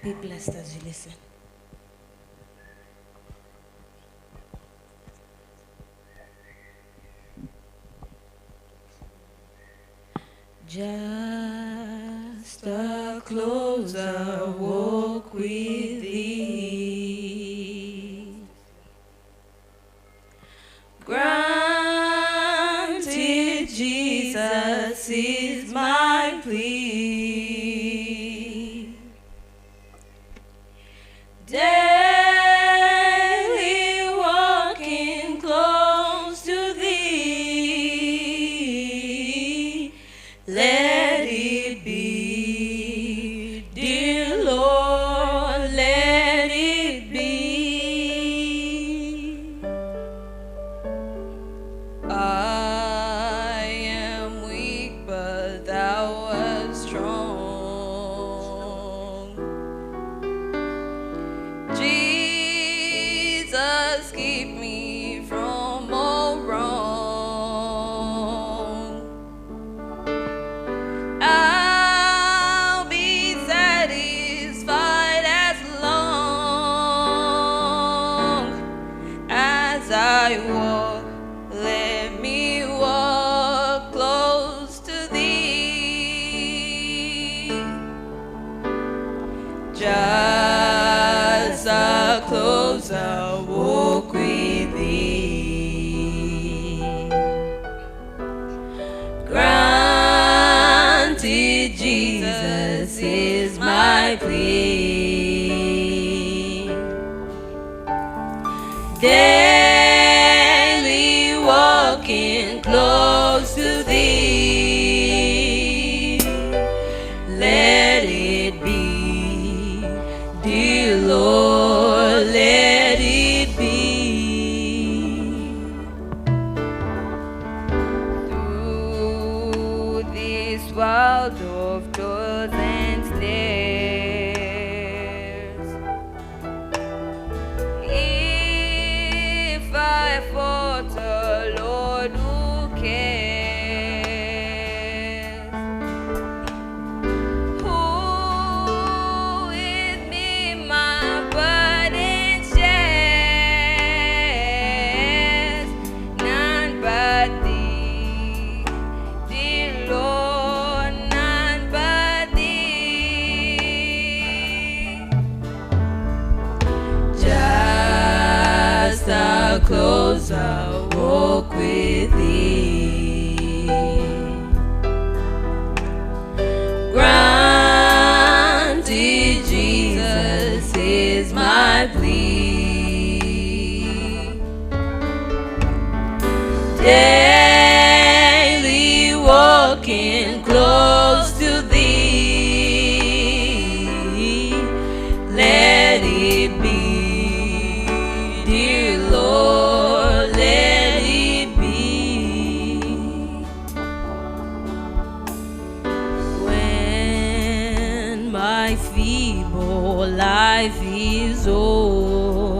Be blessed as you listen. Just a closer walk with thee, granted Jesus is my plea. Daily walking close to thee, let it be, dear Lord, let it be. I am weak, but thou art strong. Jesus, keep me from all wrong. I'll be satisfied as long as I walk. Let me walk close to thee. Just a closer walk with thee, granted Jesus is my plea. Daily walking close to thee, let it be, dear Lord, let it be. Through this world of toils and snares, if I falter, Lord, who cares? Who with me my burden shares? None but thee, dear Lord, none but thee. Just a closer walk with thee, granted Jesus is my plea. Daily walking close to thee, let it be, dear Lord, let it be. When my feeble life is o'er,